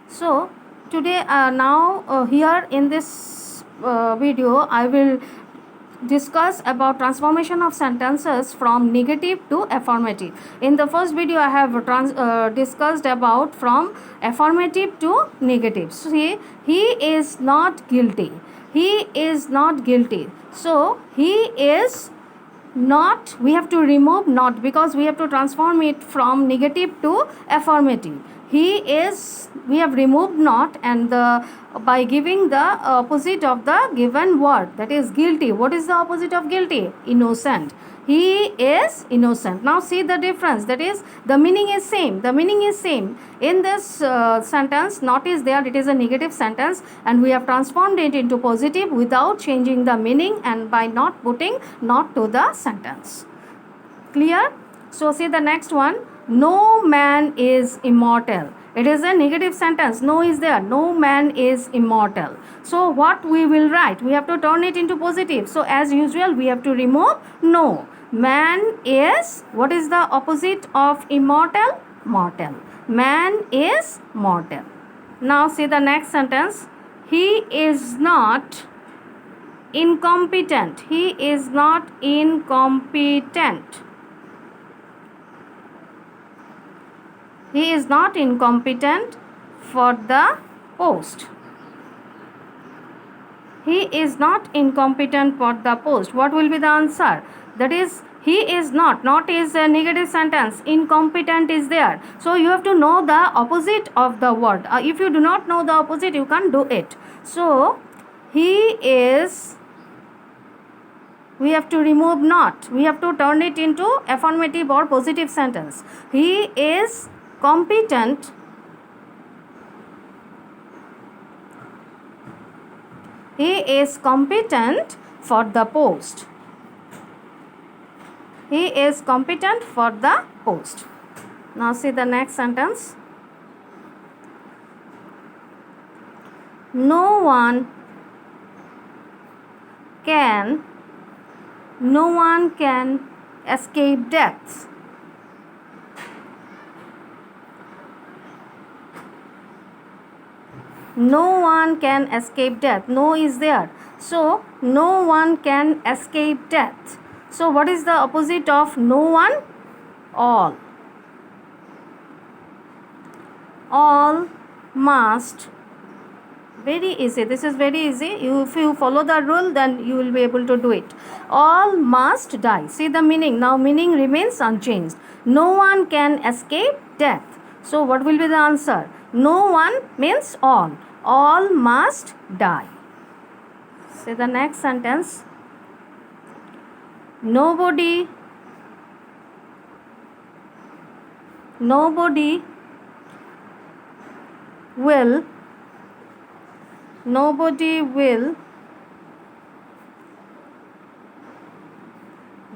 So today here in this video I will discuss about transformation of sentences from negative to affirmative. In the first video I have discussed about from affirmative to negative. See, he is not guilty. He is not guilty. So he is not, we have to remove not because we have to transform it from negative to affirmative. He is, we have removed not, and the by giving the opposite of the given word, that is guilty. What is the opposite of guilty? Innocent. He is innocent. Now see the difference, that is the meaning is same. The meaning is same in this sentence. Not is there, it is a negative sentence, and we have transformed it into positive without changing the meaning and by not putting not to the sentence. Clear? So see the next one. No man is immortal. It is a negative sentence. No is there. No man is immortal. So what we will write? We have to turn it into positive. So as usual we have to remove no. Man is, what is the opposite of immortal? Mortal. Man is mortal. Now see the next sentence. He is not incompetent. He is not incompetent. He is not incompetent for the post. He is not incompetent for the post. What will be the answer? That is, he is not. Not is a negative sentence. Incompetent is there. So you have to know the opposite of the word. If you do not know the opposite, you can't do it. So he is, we have to remove not. We have to turn it into affirmative or positive sentence. He is competent. He is competent for the post. He is competent for the post. Now see the next sentence. No one can escape death. No one can escape death. No is there. So no one can escape death. So what is the opposite of no one? All. All must. Very easy. This is very easy. If you follow the rule, then you will be able to do it. All must die. See the meaning. Now meaning remains unchanged. No one can escape death. So what will be the answer? No one means all. All must die. See the next sentence. Nobody will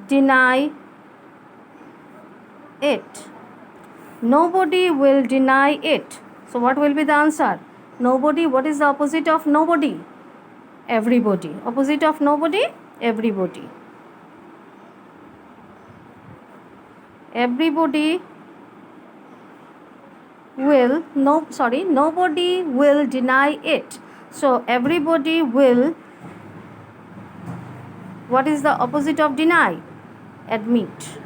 deny it. Nobody will deny it. So what will be the answer? Nobody. What is the opposite of nobody? Everybody. Opposite of nobody? Everybody. Everybody will, nobody will deny it. So everybody will, what is the opposite of deny? Admit.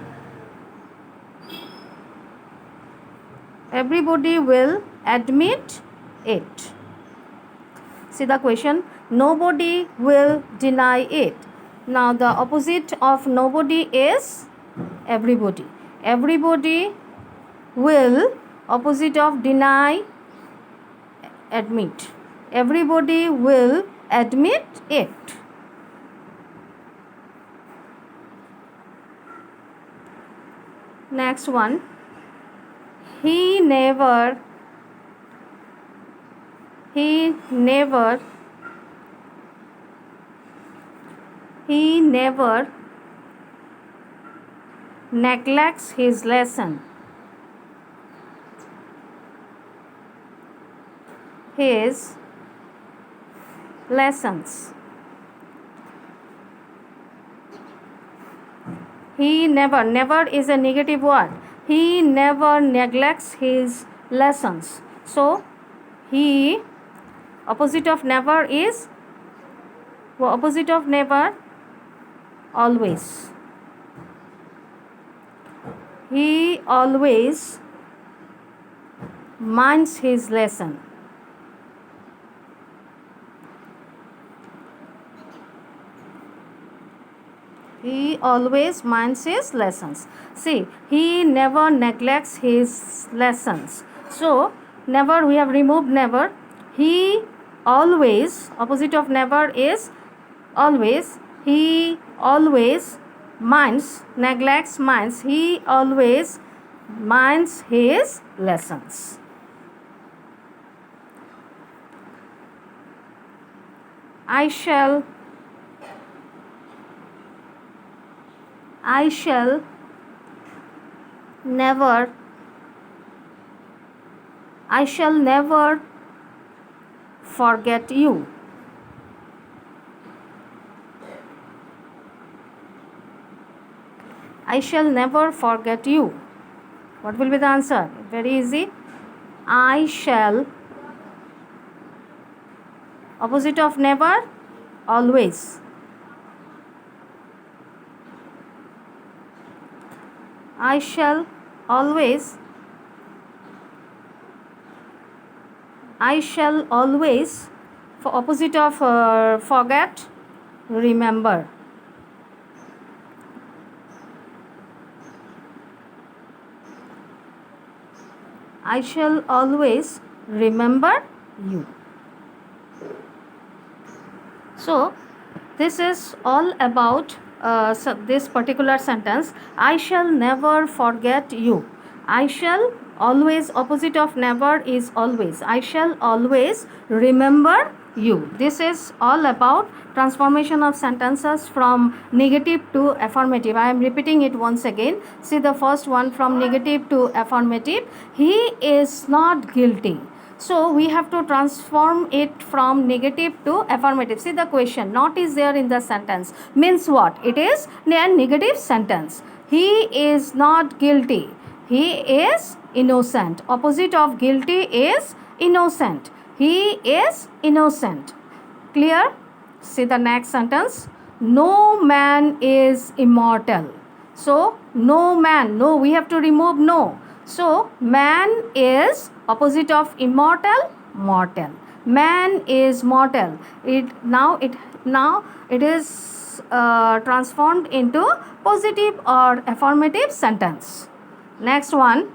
Everybody will admit it. See the question. Nobody will deny it. Now the opposite of nobody is everybody. Everybody will, opposite of deny, admit. Everybody will admit it. Next one. He never neglects his lesson. His lessons. He never is a negative word. He never neglects his lessons. So He, opposite of never is, opposite of never, always. He always minds his lesson. He always minds his lessons. See, he never neglects his lessons. So, never, we have removed never. He always, opposite of never is always. He always minds, neglects, minds. He always minds his lessons. I shall never forget you. I shall never forget you. What will be the answer? Very easy. I shall, opposite of never, always. I shall always for opposite of forget, remember. I shall always remember you. So this is all about this particular sentence. I shall never forget you. I shall always, opposite of never is always. I shall always remember you. This is all about transformation of sentences from negative to affirmative. I am repeating it once again. See the first one, from negative to affirmative. He is not guilty. So we have to transform it from negative to affirmative. See the question, not is there in the sentence means what? It is a negative sentence. He is not guilty. He is innocent. Opposite of guilty is innocent. He is innocent. Clear? See the next sentence. No man is immortal. So no man, no, we have to remove no. So man is, opposite of immortal, mortal. Man is mortal. Now it is transformed into positive or affirmative sentence. Next one.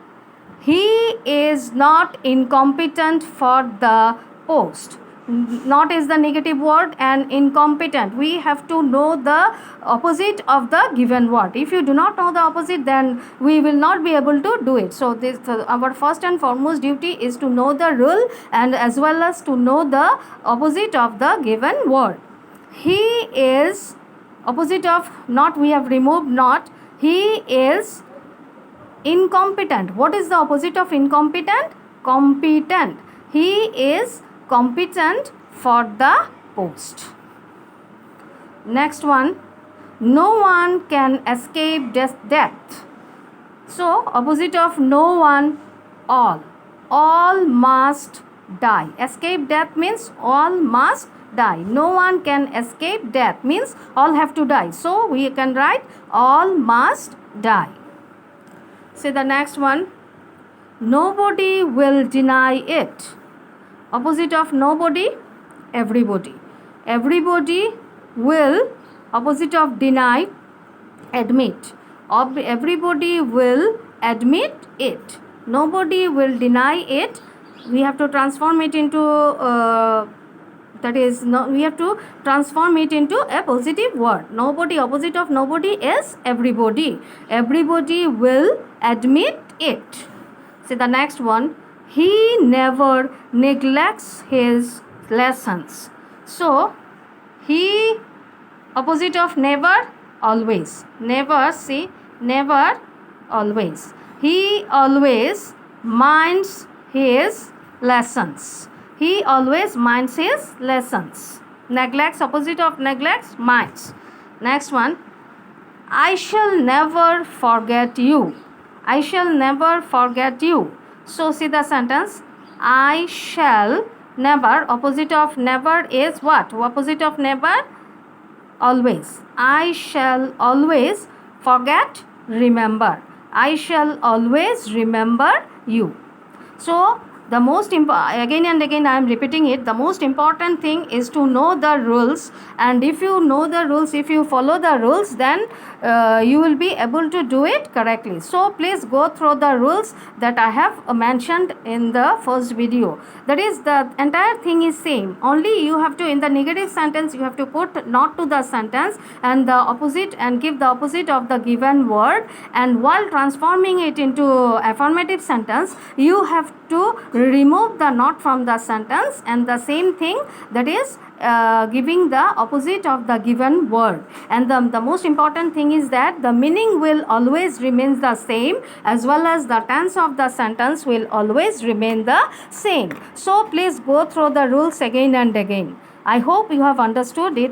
He is not incompetent for the post. Not is the negative word and incompetent. We have to know the opposite of the given word. If you do not know the opposite, then we will not be able to do it. So this our first and foremost duty is to know the rule and as well as to know the opposite of the given word. He is, opposite of not, we have removed not. He is incompetent. What is the opposite of incompetent? Competent. He is competent for the post. Next one. No one can escape death. So opposite of no one, all. All must die. Escape death means all must die. No one can escape death means all have to die. So we can write all must die. See the next one. Nobody will deny it. Opposite of nobody, everybody. Everybody will, opposite of deny, admit. Everybody will admit it. Nobody will deny it. We have to transform it into we have to transform it into a positive word. Nobody, opposite of nobody is everybody. Everybody will admit it. See the next one. He never neglects his lessons. So he, opposite of never, always. Never, see, never, always. He always minds his lessons. He always minds his lessons. Neglects, opposite of neglects, minds. Next one. I shall never forget you. I shall never forget you. So see the sentence. I shall never. Opposite of never is what? Opposite of never? Always. I shall always forget, remember. I shall always remember you. So the most again and again I am repeating it, the most important thing is to know the rules, and if you know the rules, if you follow the rules, then you will be able to do it correctly. So please go through the rules that I have mentioned in the first video. That is, the entire thing is same, only you have to, in the negative sentence, you have to put not to the sentence and the opposite, and give the opposite of the given word, and while transforming it into affirmative sentence, you have to remove the not from the sentence, and the same thing, that is giving the opposite of the given word. And the most important thing is that the meaning will always remain the same, as well as the tense of the sentence will always remain the same. So please go through the rules again and again. I hope you have understood it